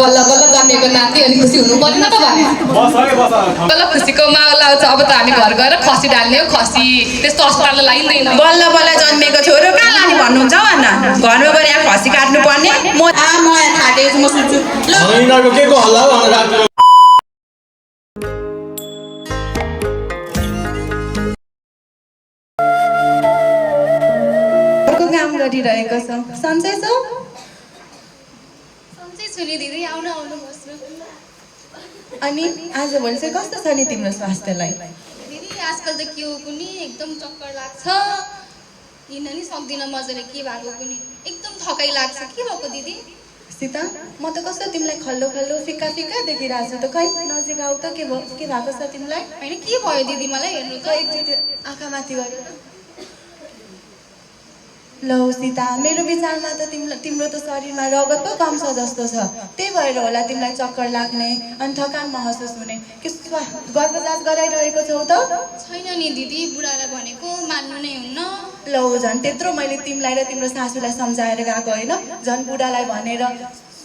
बल्ल बल्ल जन्मेको नाति अनि खुसी हुनु पर्दैन त भने बल्ल खुसीको माहौल आउँछ। अब त हामी घर गएर खसी डाल्ने हो, खसी त्यस्तो अस्पतालमा लाइँदैन। बल्ल बल्ल जन्मेको छोरो कहाँ लाने भन्नुहुन्छ भन्न घरमा गएर यहाँ खसी काट्नु पर्ने। म यहाँ खाटेको छु, म सुन्छु ल। के को हल्ला हो भनेर काम गरिरहेको छ। सन्चै छौ? सन्चै छु नि दिदी, आउनुहोस् न। अनि आजभोलि चाहिँ कस्तो छ नि तिम्रो स्वास्थ्यलाई? दिदी आजकल त के हो कुनी एकदम चक्कर लाग्छ, हिँड्न नि सक्दिनँ मजाले, के भएको कुनी एकदम थकाइ लाग्छ। के भएको दिदी? सीता, म त कस्तो तिमीलाई खल्लो खल्लो फिक्का फिक्का देखिरहेको छु त। खै नजिक आऊ त, के भएको छ तिमीलाई? होइन के भयो दिदी, मलाई हेर्नु त। एकचोटि आँखा माथि गर्नु त। लौ सीता, मेरो विचारमा त तिम्रो त शरीरमा रगत पो कम छ जस्तो छ, त्यही भएर होला तिमीलाई चक्कर लाग्ने अनि थकान महसुस हुने। के गर्भजात गराइरहेको छौ त? छैन नि दिदी, बुढालाई भनेको मान्नु नै हुन्न। लौ झन् त्यत्रो मैले तिमीलाई र तिम्रो सासूलाई सम्झाएर गएको होइन, झन् बुढालाई भनेर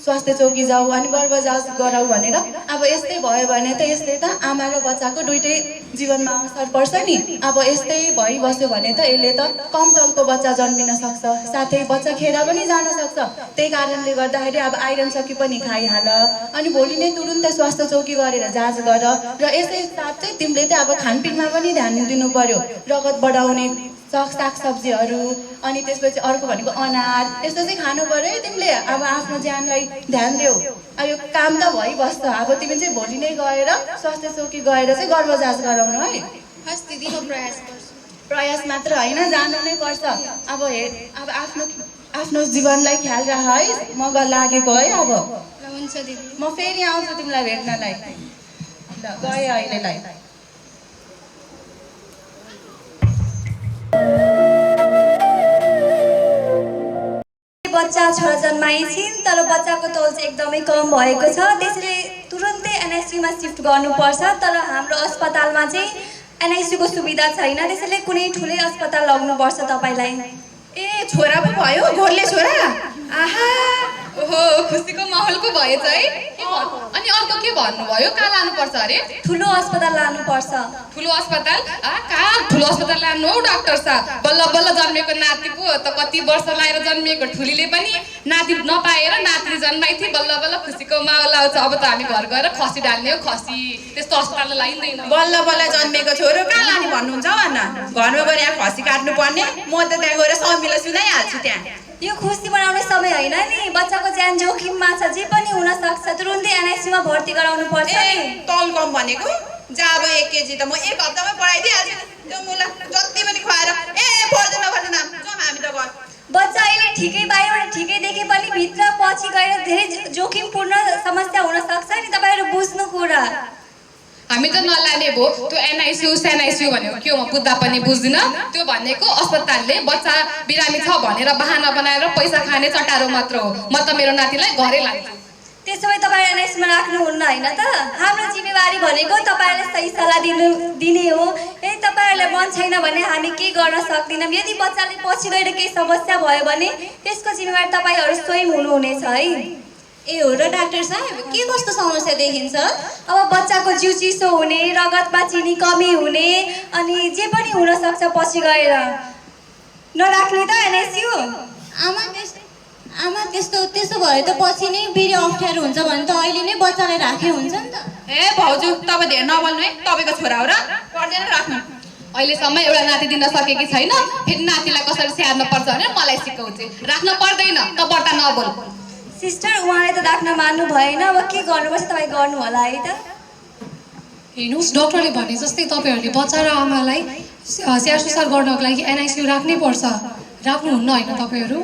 स्वास्थ्य चौकी जाऊ अनि गर्भजात गराऊ भनेर। अब यस्तै भयो भने त यस्तै त आमा र बच्चाको दुइटै जीवनमा असर पर्छ नि। अब यस्तै भइबस्यो भने त यसले त कम तलको बच्चा जन्मिन सक्छ, साथै बच्चा खेर पनि जान सक्छ। त्यही कारणले गर्दाखेरि अब आइरन सकी पनि खाइहाल अनि भोलि नै तुरुन्तै स्वास्थ्य चौकी गरेर जाँच गर। र यसै साथ चाहिँ तिमीले त अब खानपिनमा पनि ध्यान दिनु पर्यो, रगत बढाउने सागसब्जीहरू अनि त्यसपछि अर्को भनेको अनार, यस्तो चाहिँ खानु पर्यो है तिमीले। अब आफ्नो ज्यानलाई ध्यान देऊ। अब यो काम त भइबस्छ, अब तिमी चाहिँ भोलि नै गएर स्वास्थ्य चौकी गएर चाहिँ गर्भजाँच गराउनु है। हस् दिदी, म प्रयास गर्छु। प्रयास मात्र होइन, जानु नै पर्छ। अब अब आफ्नो जीवनलाई ख्याल राख है, म लागेको है। अब ल हुन्छ दिदी, म फेरि आउँछु तिमीलाई भेट्नलाई। ल गएँ अहिलेलाई। बच्चा छोरा जन्माइछिन्, तर बच्चाको तौल चाहिँ एकदमै कम भएको छ, त्यसैले तुरन्तै एनआइसियुमा सिफ्ट गर्नुपर्छ। तर हाम्रो अस्पतालमा चाहिँ एनआइसियुको सुविधा छैन, त्यसैले कुनै ठुलै अस्पताल लग्नुपर्छ तपाईँलाई। ए छोरा पो भयो, गोर्ले छोरा? आहा, ओहो, खुसीको माहौल पो भएछ है। अनि अर्को के भन्नुभयो, कहाँ लानुपर्छ अरे? ठुलो अस्पताल लानुपर्छ। ठुलो अस्पताल? कहाँ ठुलो अस्पताल लानु हौ डाक्टर साहब? बल्ल बल्ल जन्मेको नाति पो त कति वर्ष लाएर जन्मिएको ठुलीले पनि नाति नपाएर नाति जन्माइ थिए। बल्ल बल्ल खुसीको माहौल आउँछ। अब त हामी घर गएर खसी डाल्ने हो, खसी त्यस्तो अस्पतालमा लाइँदैन। बल्ल बल्ल जन्मेको छोरो कहाँ लाने भन्नुहुन्छ भन्न घरमा गएर यहाँ खसी काट्नु पर्ने। म त त्यहाँ गएर समिलो सुनाइहाल्छु। त्यहाँ यो खुसी बनाउने समय होइन नि, बच्चाको ज्यान जोखिममा छ, जे पनि हुन सक्छ। तुरुन्तै एनआइसियुमा भर्ती गराउनु पर्छ नि। तौल कम भनेको जा अब 1 केजी त म 1 हप्तामै बढाइदिइहाल्छु। त्यो मुला जति पनि खुवाएर पर्दैन जाउँ हामी त घर। बच्चा अहिले ठिकै बाहिरबाट ठिकै देखे पनि भित्र पछि गएर धेरै जोखिमपूर्ण समस्या हुन सक्छ नि, तपाईँहरू बुझ्नु कुरा। हामी त नलाने भो, त्यो एनआइसियु सेनआइसियु भनेको के हो म बुझ्दा पनि बुझ्दिनँ। त्यो भनेको अस्पतालले बच्चा बिरामी छ भनेर बहाना बनाएर पैसा खाने चटारो मात्र हो। म त मेरो नातिलाई घरै लान्छु। त्यसो भए तपाईँ एनआइसियुमा राख्नुहुन्न होइन त? हाम्रो जिम्मेवारी भनेको तपाईँहरूले सही सल्लाह दिने हो। यदि तपाईँहरूलाई मन छैन भने हामी केही गर्न सक्दैनौँ। यदि बच्चाले पछि गएर केही समस्या भयो भने त्यसको जिम्मेवारी तपाईँहरू स्वयं हुनुहुनेछ है। ए हो र डाक्टर साहब, के कस्तो समस्या देखिन्छ? अब बच्चाको जिउ चिसो हुने, रगतमा चिनी कमी हुने अनि जे पनि हुनसक्छ पछि गएर। नराख्ने त एनआइसियु? आमा त्यसो भए त पछि नै फेरि अप्ठ्यारो हुन्छ भने त अहिले नै बच्चालाई राखे हुन्छ नि त। ए भाउजू, तपाईँ धेरै नबोल्नु है, तपाईँको छोरा हो र पर्दैन राख्नु। अहिलेसम्म एउटा नाति दिन सकेकी छैन, फेरि नातिलाई कसरी स्याहार्नु पर्छ भनेर मलाई सिकाउँथे। राख्न पर्दैन त बर्ता नबोल। सिस्टर, उहाँले त राख्न मान्नु भएन, अब के गर्नुपर्छ तपाईँ गर्नु होला है त। हेर्नुहोस्, डक्टरले भने जस्तै तपाईँहरूले बच्चा र आमालाई स्याहार सुसार गर्नको लागि एनआइसियु राख्नै पर्छ। राख्नुहुन्न होइन तपाईँहरू?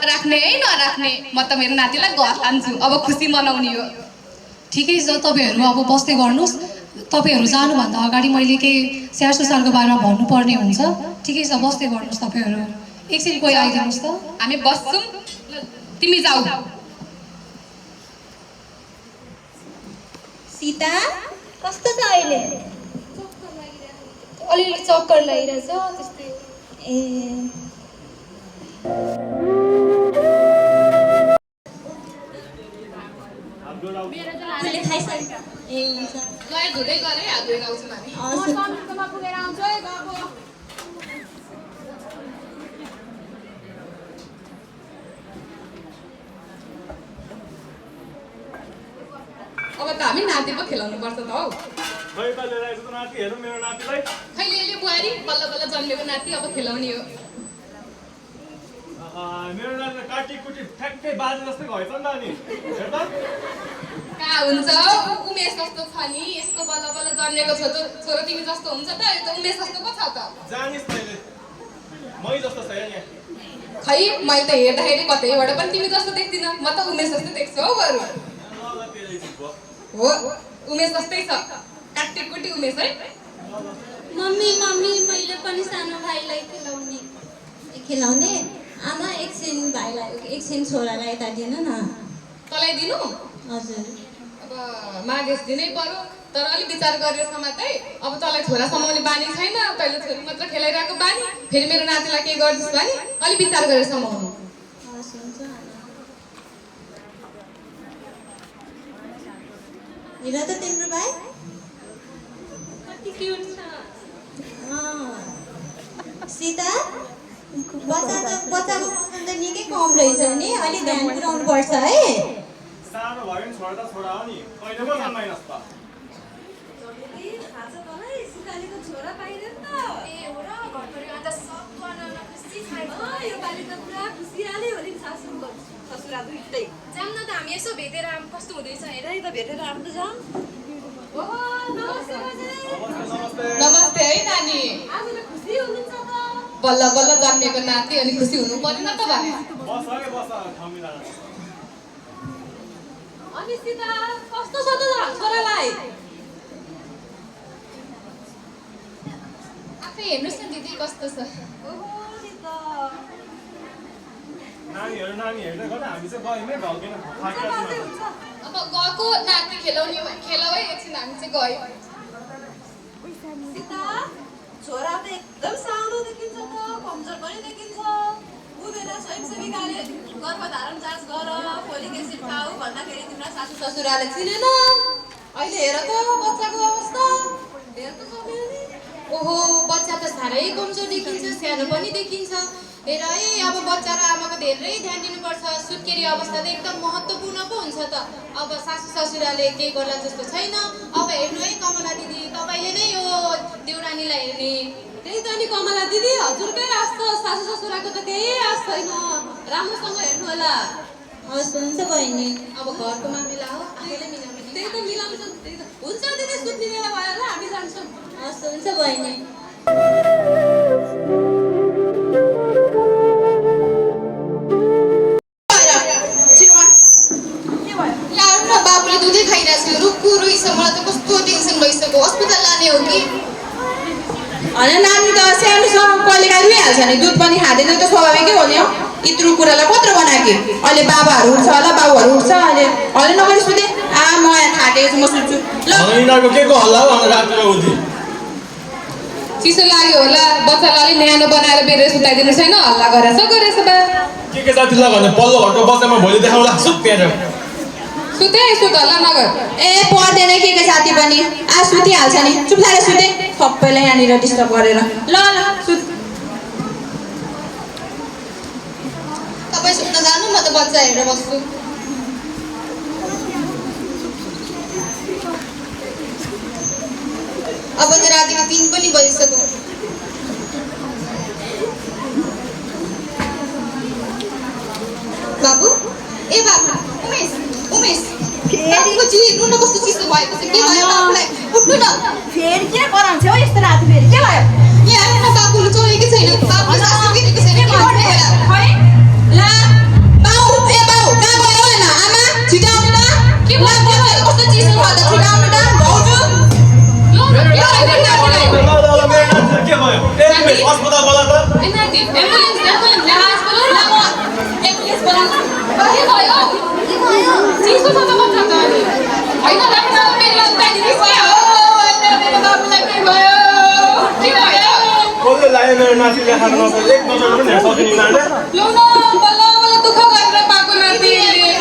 नराख्ने है नराख्ने, म त मेरो नातिलाई घर लान्छु। अब खुसी मनाउने हो। ठिकै छ, तपाईँहरू अब बस्दै गर्नुहोस्। तपाईँहरू जानुभन्दा अगाडि मैले केही स्याहार सुसारको बारेमा भन्नुपर्ने हुन्छ। ठिकै छ, बस्दै गर्नुहोस् तपाईँहरू। एकछिन कोही आइदिनुहोस् त। हामी बस्छौँ, तिमी जाऊ। सीता कस्तो छ अहिले? अलिअलि चक्कर लागिरहेछ त्यस्तै। ए मैले खाइसकेँ ए हुन्छ गएर धुँदै गरेँ हात धुएर आउँछौँ हामी अब त हामी नाति पो खेलाउनु पर्छ त हौ खै त लिएर आएछ त नाति हेरौँ मेरो नातिलाई खै ले बुहारी बल्ल बल्ल जन्मेको नाति अब खेलाउने हो मेरो नातिलाई काटी कुटी ठ्याक्कै बाजे जस्तै भएछ नि त अनि हेर त कहाँ हुन्छ उमेश जस्तो छ नि यसको बल्ल बल्ल जन्मेको छोरो तिमी जस्तो हुन्छ त यो त उमेश जस्तो पो छ त जानिस् तैँले मै जस्तो छ यहाँ खै मैले त हेर्दाखेरि कतैबाट पनि तिमी जस्तो देख्दिनँ म त उमेश जस्तो देख्छु हौ बरु हो उमेश जस्तै छ काटी कुटी उमेश है मम्मी मैले पनि सानो भाइलाई खेलाउने आमा एकछिन भाइलाई एकछिन छोरालाई यता दिनु न तँलाई दिनु हजुर अब मागेस दिनै पर्यो तर अलिक विचार गरेर समात्दै अब तँलाई छोरा समाउने बानी छैन तैँले छोरी मात्र खेलाइरहेको बानी फेरि मेरो नातिलाई के गर्दिस् भने अलिक विचार गरेर समाउनु हस् हुन्छ हेर त तिम्रो भाइ कति क्युट छ सीता बच्चाको वजन त निकै कम रहेछ नि अलि ध्यान पुऱ्याउनु पर्छ है सानो भयो नि छोरा छोरा हो नि कहिले पो जन्माइनस् त छोरा पाइरहे नि त ए हो र घर परिवार त सब गर्न खुसी छ यो पालि त पुरा खुसियाले हो नि सासुको ससुरा दुइटै जाम न त हामी यसो भेटेर कस्तो हुँदैछ हेर है त भेटेर राम्रो जाम ओहो नमस्ते बाजे नमस्ते है नानी आज त खुसी हुनुहुन्छ त बल्ल बल्ल जन्मेको नाति अनि खुसी हुनु परेन त भने बस है बस ठाउँ मिलाएर अनि सीता कस्तो छ त छोरालाई आफै हेर्नुहोस् न दिदी कस्तो छ ओहो सीता नानी हेर्दै गर्दा हामी चाहिँ गयौँ है ढल्केन बाजे हुन्छ अब गएको नाति खेलाउने खेलाउ है एकछिन हामी चाहिँ गयौँ सीता छोरा त एकदम सानो देखिन्छ त कमजोर पनि देखिन्छ उ बेला स्वयंसेविकाले गर्भधारण जाँच गर फोलिक एसिड खाऊ भन्दाखेरि तिम्रो सासू ससुराले चिनेन अहिले हेर त बच्चाको अवस्था हेर त सक्यो नि ओहो बच्चा त साह्रै कमजोर देखिन्छ सानो पनि देखिन्छ हेर है अब बच्चा र आमाको धेरै ध्यान दिनुपर्छ सुत्केरी अवस्था त एकदम महत्त्वपूर्ण पो हुन्छ त अब सासू ससुराले केही गर्ला जस्तो छैन अब हेर्नु है कमला दिदी तपाईँले नै यो देउरानीलाई हेर्ने त्यही त नि कमला दिदी हजुरकै आश त सासू ससुराको त केही आश छैन राम्रोसँग हेर्नु होला हस् हुन्छ बहिनी अब घरको मामिला हो आफैले मिलाउने त्यही त मिलाउँछ त्यही त हुन्छ दिदी सुत्ने बेला भयो होला हामी जान्छौँ हस् हुन्छ बहिनी बाबुले दुधै खाइरहेको छु रुखु रुइछ मलाई त कस्तो टेन्सन भइसक्यो हस्पिटल लाने हो कि होइन नानी त सानोसँग कहिलेकाहीँ रुइहाल्छ नि दुध पनि खाँदैन त स्वाभाविकै हो नि हो यत्रो कुरालाई कत्रो बनाएँ अहिले बाबाहरू उठ्छ होला बाबुहरू उठ्छ अहिले नगरी सुते म थाकेको छु म सुत्छु ल यिनीहरूको के को हल्ला हो भनेर रातिर उठि चिसो लाग्यो होला बच्चालाई अलिक न्यानो बनाएर बेरेर सुताइदिनु छैन हल्ला गरेछ बा के जातिलाई भने पल्लो घरको बच्चामा भोलि देखाउला सुत त्यहाँ सुते सुत हल्ला नगर ए पर्दैन के साथी पनि सुतिहाल्छ नि चुप लागेर सुते सबैलाई यहाँनिर डिस्टर्ब गरेर ल सुत तपाईँ सुत्न जानु म त बच्चा हेरेर बस्छु अब त रातिको 3 पनि बजिसक्यो बाबु ए बाबु उमेश बाबुको जिउ हेर्नु न कस्तो चिसो भएको छ के भयो बाबुलाई उठ्नु न फेरि के गराउँछ हो यस्तो राति फेरि के भयो यहाँ हेर्नु न बाबुले चोरेकै छैन बाबुले सासु गिरेको छैन के गर्नु होला ला बाउ ए बाउ कहाँ गयो हैन आमा छिटो आउनु त के भयो कस्तो चिसो भयो त छिटो आउनु त भाउजू के भयो अस्पताल बोला त कसले लाग्यो मेरो नातिले खानु नसक्यो एक नजर पनि हेर्न सकिने नानीले दुःख गरेर पाएको नाति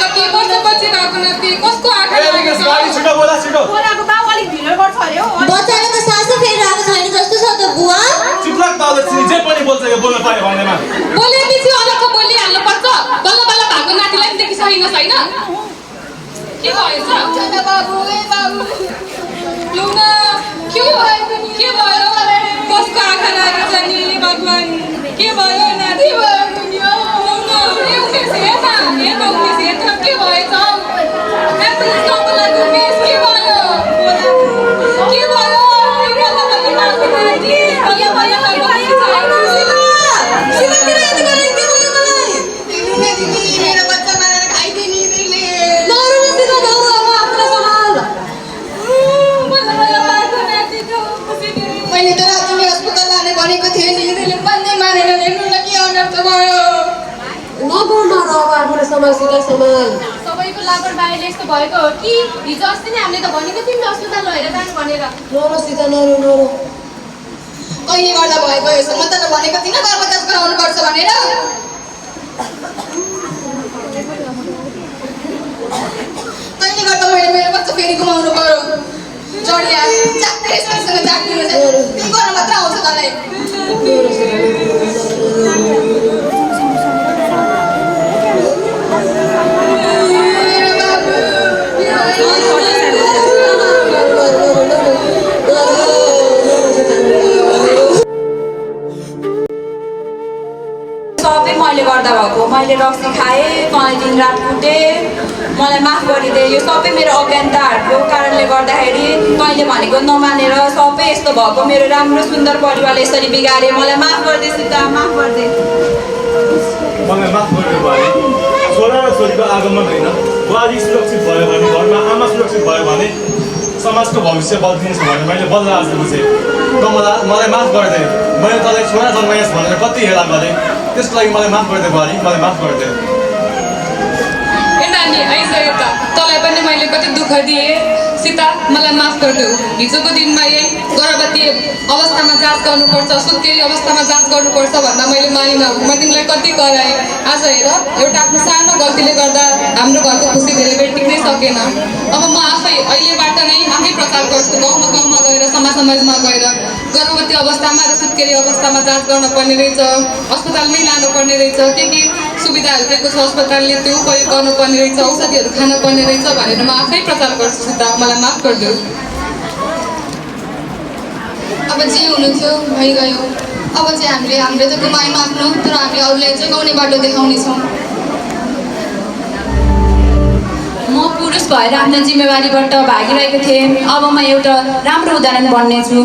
कति वर्षपछि भएको नाति कसको आँखा गाडी छिटो बोला छिटो बोलाको बाउ अलिक ढिलो गर्छ अरे हो बच्चाले त सासो फेरि आएको छैन जस्तो छ त बुवा चुप लाग त जे पनि बोल्छ यो बोल्न पायो भन्दैमा बोलेपछि अलग्ग बोलिहाल्नु पर्छ बल्ल बल्ल भएको नातिलाई पनि देखिसकेको छैन के भएछ बाबु ए बाबु लौना के भयो कसको आँखा लागेको छ नि भगवान् के भयो नाति लौना ए उमेश हेर्न उमेश हेर्न के भएछ एम्बुलेन्स नबोलाएको उमेश के भयो मेरो बच्चा मारेर खाइदिने तिमीले मैले त रातिले अस्पताल लाने भनेको थिएँ नि त्यसले बन्दै मारेर हेर्नुलाई के अनर्थ भयो सबैको लापरवाहीले यस्तो भएको हो कि हिजो अस्ति नै हामीले त भनेको थियौँ अस्पताल लगेर जानु भनेर कहिले गर्दा भएको यसो म त भनेको थिइनँ गर्भजात गराउनु पर्छ भनेर कहिले गर्दा मैले मेरो बच्चा फेरि गुमाउनु पर्यो जडिया च्याक्रेसँग जाग्दिनु त्यही गर्न मात्र आउँछ तँलाई सबै मैले गर्दा भएको मैले रक्सी खाएँ तँलाई दिन रात कुटेँ मलाई माफ गरिदिए यो सबै मेरो अज्ञानताहरूको कारणले गर्दाखेरि तैँले भनेको नमानेर सबै यस्तो भएको मेरो राम्रो सुन्दर परिवारले यसरी बिगारे मलाई माफ गरिदिए सीता माफ गरिदिए मलाई माफ गर्नु भयो छोरा र छोरीको आगमन होइन बुहारी सुरक्षित भयो भने घरमा आमा सुरक्षित भयो भने समाजको भविष्य बदलिन्छ भने मैले बल्ल आज बुझेँ त मलाई माफ गरिदिए मैले तँलाई छोरा जन्माइस् भनेर कति हेला गरेँ त्यसको लागि मलाई माफ गरिदिए बुहारी मलाई माफ गरिदिए ए नानी आइज यता तँलाई पनि मैले कति दुःख दिएँ सीता मलाई माफ गरिदेऊ हिजोको दिनमा यही गर्भवती अवस्थामा जाँच गर्नुपर्छ सुत्केरी अवस्थामा जाँच गर्नुपर्छ भन्दा मैले मानिनँ म तिमीलाई कति कराएँ आज हेर एउटा आफ्नो सानो गल्तीले गर्दा हाम्रो घरको खुसी धेरै बेर टिक्नै सकेन अब म आफै अहिलेबाट नै आफै प्रचार गर्छु गाउँमा गएर समाजमा गएर गर्भवती अवस्थामा र सुत्केरी अवस्थामा जाँच गर्न पर्ने रहेछ अस्पतालमै लानुपर्ने रहेछ के सुविधाहरू दिएको छ अस्पतालले त्यो उपयोग गर्नुपर्ने रहेछ औषधिहरू खान पर्ने रहेछ भनेर म आफै प्रचार गर्छु सीता मलाई माफ गरिदेऊ अब जे हुनु थियो भइगयो अब चाहिँ हामीले त गुमायौँ आफ्नो तर हामीले अरूलाई जोगाउने बाटो देखाउनेछौँ म पुरुष भएर आफ्नो जिम्मेवारीबाट भागिरहेको थिएँ अब म एउटा राम्रो उदाहरण बन्नेछु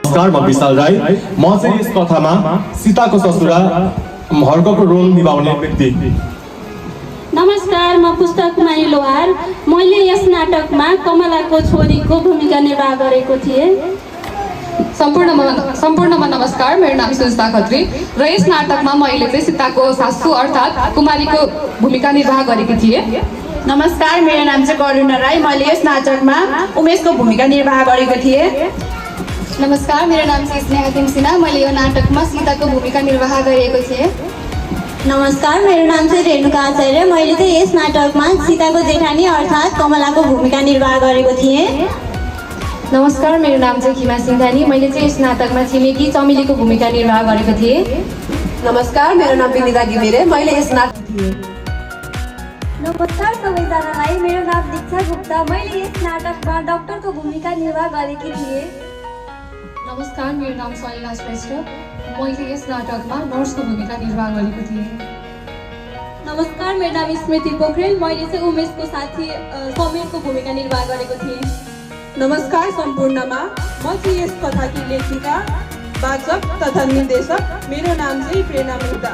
नमस्कार म विशाल राई म चाहिँ यस कथामा सीताको ससुरा हर्कको रोल निभाउने व्यक्ति नमस्कार म पुष्पा कुमारी लोहार मैले यस नाटकमा कमलाको छोरीको भूमिका निर्वाह गरेको थिएँ सम्पूर्णमा नमस्कार मेरो नाम सुजिता खत्री र यस नाटकमा मैले चाहिँ सीताको सासू अर्थात् कुमारीको भूमिका निर्वाह गरेकी थिएँ नमस्कार मेरो नाम चाहिँ करुणा राई मैले यस नाटकमा उमेशको भूमिका निर्वाह गरेको थिएँ नमस्कार मेरो नाम चाहिँ स्नेहा तिमसिना मैले यो नाटकमा सीताको भूमिका निर्वाह गरेको थिएँ नमस्कार मेरो नाम चाहिँ रेणुका आचार्य मैले चाहिँ यस नाटकमा सीताको जेठानी अर्थात् कमलाको भूमिका निर्वाह गरेको थिएँ नमस्कार मेरो नाम चाहिँ खिमा सिंघानी मैले चाहिँ यस नाटकमा छिमेकी चमेलीको भूमिका निर्वाह गरेको थिएँ नमस्कार मेरो नाम विनिता घिमिरे मैले यस नाटक थिएँ नमस्कार सबैजनालाई मेरो नाम दीक्षा गुप्ता मैले यस नाटकमा डाक्टरको भूमिका निर्वाह गरेकी थिएँ नमस्कार मेरो नाम सलिला श्रेष्ठ मैले यस नाटकमा नर्सको भूमिका निर्वाह गरेको थिएँ नमस्कार मेरो नाम स्मृति पोखरेल मैले चाहिँ उमेशको साथी समीरको भूमिका निर्वाह गरेको थिएँ नमस्कार सम्पूर्णमा म चाहिँ यस कथाकी लेखिका वाचक तथा निर्देशक मेरो नाम चाहिँ प्रेरणा मुक्ता